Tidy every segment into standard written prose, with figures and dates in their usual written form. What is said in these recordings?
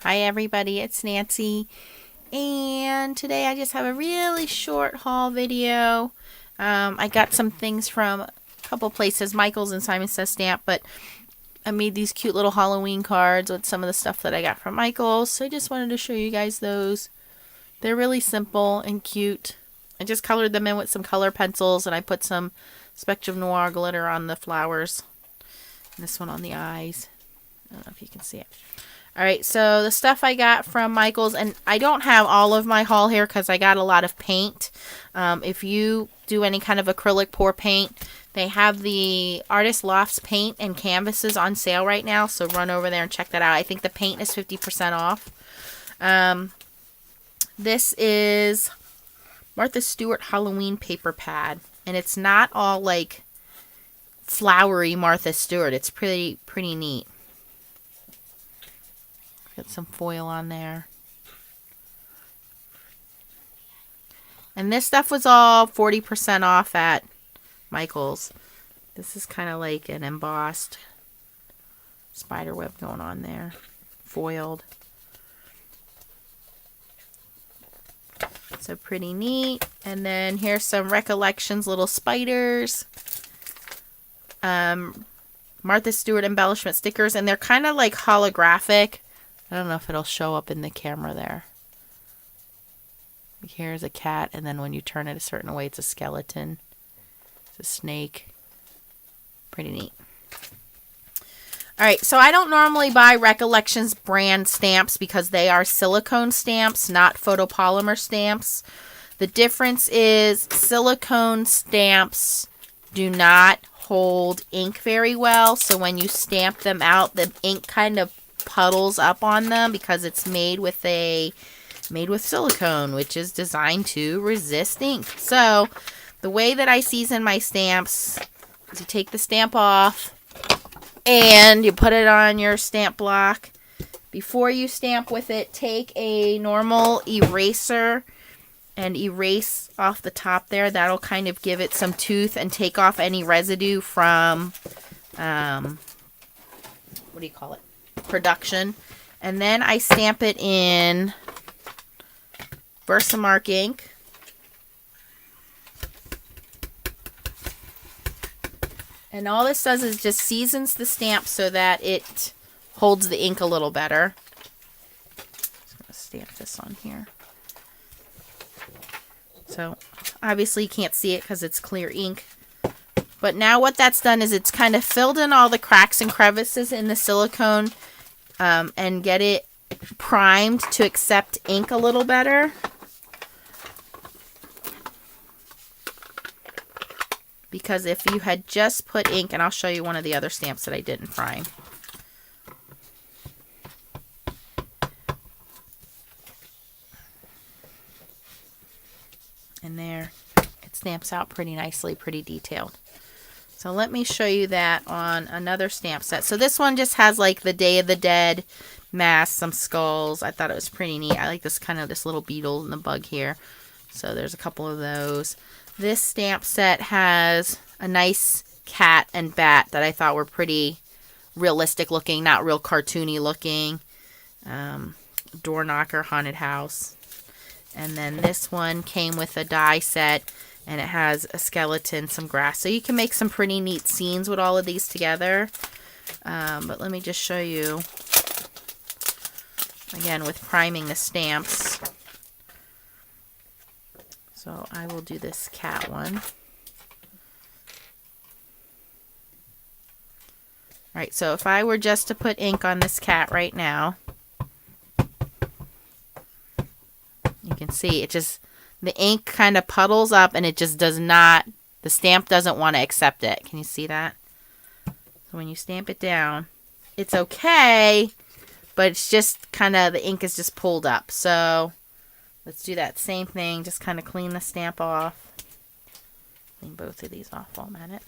Hi everybody, it's Nancy, and today I just have a really short haul video. I got some things from a couple places, Michael's and Simon Says Stamp, but I made these cute little Halloween cards with some of the stuff that I got from Michael's, so I just wanted to show you guys those. They're really simple and cute. I just colored them in with some color pencils, and I put some Spectrum Noir glitter on the flowers. And this one on the eyes. I don't know if you can see it. Alright, so the stuff I got from Michael's, and I don't have all of my haul here because I got a lot of paint. If you do any kind of acrylic pour paint, they have the Artist Lofts paint and canvases on sale right now, so run over there and check that out. I think the paint is 50% off. This is Martha Stewart Halloween paper pad, and it's not all like flowery Martha Stewart. It's pretty neat. Got some foil on there. And this stuff was all 40% off at Michael's. This is kind of like an embossed spider web going on there. Foiled. So pretty neat. And then here's some Recollections little spiders. Martha Stewart embellishment stickers. And they're kind of like holographic. I don't know if it'll show up in the camera there. Here's a cat, and then when you turn it a certain way, it's a skeleton. It's a snake. Pretty neat. Alright, so I don't normally buy Recollections brand stamps because they are silicone stamps, not photopolymer stamps. The difference is silicone stamps do not hold ink very well, so when you stamp them out, the ink kind of puddles up on them because it's made with silicone, which is designed to resist ink. So the way that I season my stamps is you take the stamp off and you put it on your stamp block. Before you stamp with it, take a normal eraser and erase off the top there. That'll kind of give it some tooth and take off any residue from what do you call it? Production. And then I stamp it in Versamark ink. And all this does is just seasons the stamp so that it holds the ink a little better. Just going to stamp this on here. So obviously you can't see it because it's clear ink. But now what that's done is it's kind of filled in all the cracks and crevices in the silicone and get it primed to accept ink a little better. Because if you had just put ink, and I'll show you one of the other stamps that I didn't prime. And there, it stamps out pretty nicely, pretty detailed. So let me show you that on another stamp set. So this one just has like the Day of the Dead mask, some skulls. I thought it was pretty neat. I like this kind of this little beetle and the bug here. So there's a couple of those. This stamp set has a nice cat and bat that I thought were pretty realistic looking, not real cartoony looking. Door knocker, haunted house. And then this one came with a die set. And it has a skeleton, some grass. So you can make some pretty neat scenes with all of these together. But let me just show you, again, with priming the stamps. So I will do this cat one. Alright, so if I were just to put ink on this cat right now, you can see it just... the ink kind of puddles up and it just does not, the stamp doesn't want to accept it. Can you see that? So when you stamp it down, it's okay, but it's just kind of, the ink is just pulled up. So let's do that same thing. Just kind of clean the stamp off. Clean both of these off while I'm at it.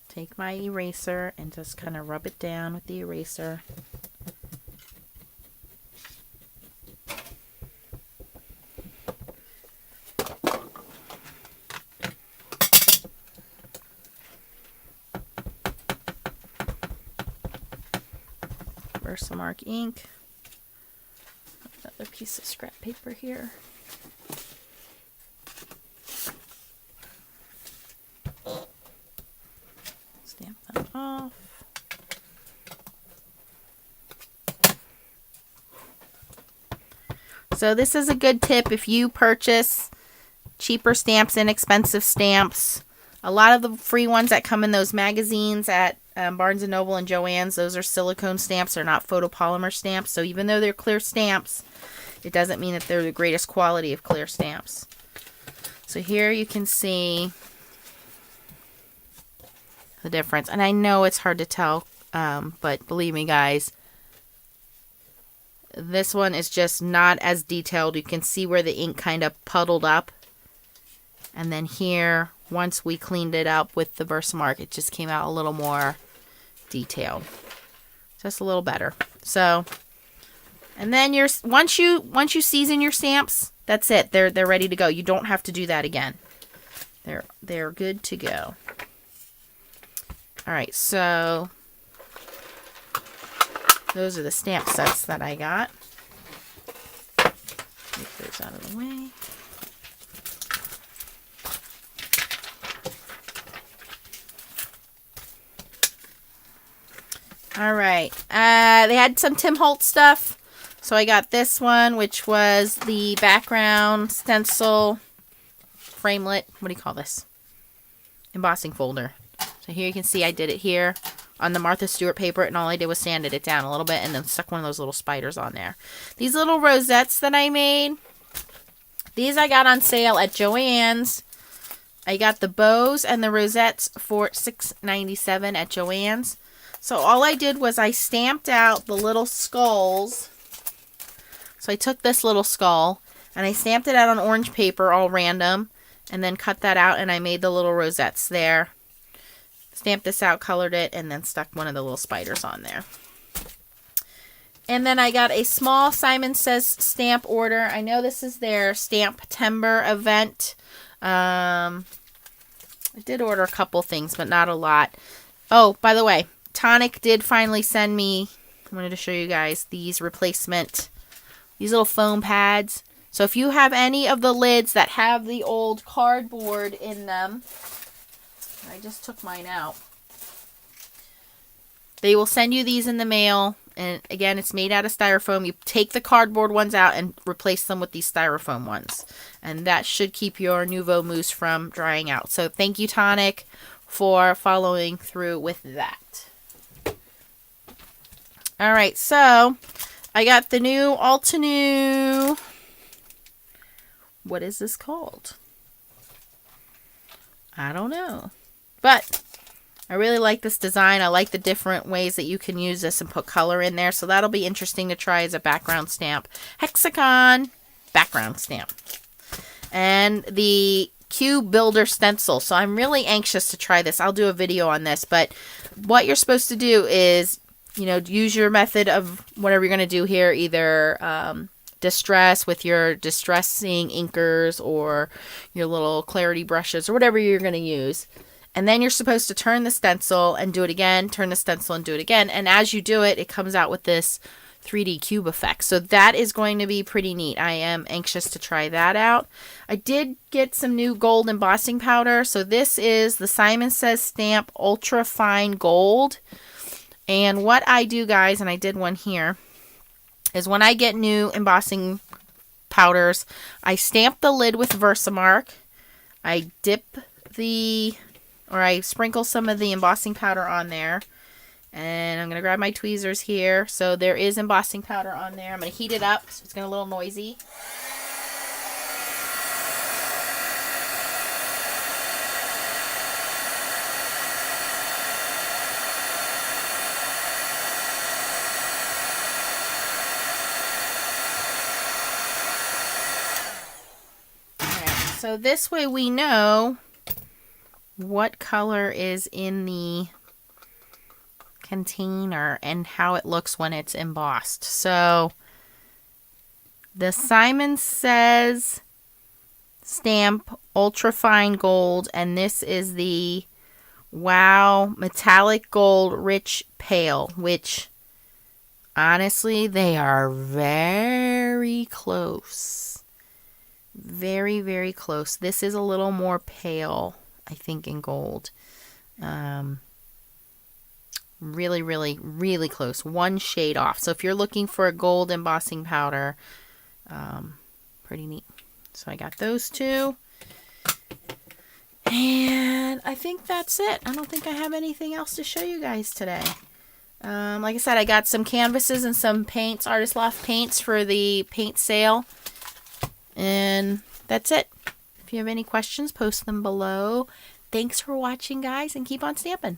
Take my eraser and just kind of rub it down with the eraser. Versamark ink. Another piece of scrap paper here. Stamp that off. So this is a good tip if you purchase cheaper stamps, inexpensive stamps. A lot of the free ones that come in those magazines at Barnes & Noble and Joann's, those are silicone stamps. They're not photopolymer stamps. So even though they're clear stamps, it doesn't mean that they're the greatest quality of clear stamps. So here you can see the difference. And I know it's hard to tell, but believe me, guys, this one is just not as detailed. You can see where the ink kind of puddled up. And then here, once we cleaned it up with the Versamark, it just came out a little more detailed. Just a little better. So, and then once you season your stamps, that's it. They're ready to go. You don't have to do that again. They're good to go. All right, so those are the stamp sets that I got. Get those out of the way. All right. They had some Tim Holtz stuff. So I got this one, which was the background stencil framelit. What do you call this? Embossing folder. So here you can see I did it here on the Martha Stewart paper, and all I did was sanded it down a little bit and then stuck one of those little spiders on there. These little rosettes that I made, these I got on sale at Joann's. I got the bows and the rosettes for $6.97 at Joann's. So all I did was I stamped out the little skulls. So I took this little skull and I stamped it out on orange paper, all random, and then cut that out, and I made the little rosettes there. Stamped this out, colored it, and then stuck one of the little spiders on there. And then I got a small Simon Says stamp order. I know this is their Stamp-Timber event. I did order a couple things, but not a lot. Oh, by the way, Tonic did finally send me, I wanted to show you guys, these replacement, these little foam pads. So if you have any of the lids that have the old cardboard in them, I just took mine out. They will send you these in the mail. And again, it's made out of styrofoam. You take the cardboard ones out and replace them with these styrofoam ones. And that should keep your Nouveau Mousse from drying out. So thank you, Tonic, for following through with that. Alright, so I got the new Altenew. What is this called? I don't know. But I really like this design. I like the different ways that you can use this and put color in there. So that'll be interesting to try as a background stamp. Hexagon background stamp. And the Cube Builder stencil. So I'm really anxious to try this. I'll do a video on this. But what you're supposed to do is, you know, use your method of whatever you're going to do here. Either distress with your distressing inkers or your little clarity brushes or whatever you're going to use. And then you're supposed to turn the stencil and do it again, turn the stencil and do it again. And as you do it, it comes out with this 3D cube effect. So that is going to be pretty neat. I am anxious to try that out. I did get some new gold embossing powder. So this is the Simon Says Stamp Ultra Fine Gold. And what I do, guys, and I did one here, is when I get new embossing powders, I stamp the lid with Versamark. I I sprinkle some of the embossing powder on there. And I'm going to grab my tweezers here. So there is embossing powder on there. I'm going to heat it up so it's getting a little noisy. Alright, so this way we know what color is in the container and how it looks when it's embossed. So the Simon Says Stamp Ultra Fine Gold, and this is the Wow Metallic Gold Rich Pale, which honestly, they are very close. Very, very close. This is a little more pale, I think, in gold. Really, really, really close. One shade off. So if you're looking for a gold embossing powder, pretty neat. So I got those two. And I think that's it. I don't think I have anything else to show you guys today. Like I said, I got some canvases and some paints, Artist Loft paints for the paint sale. And that's it. If you have any questions, post them below. Thanks for watching, guys, and keep on stamping.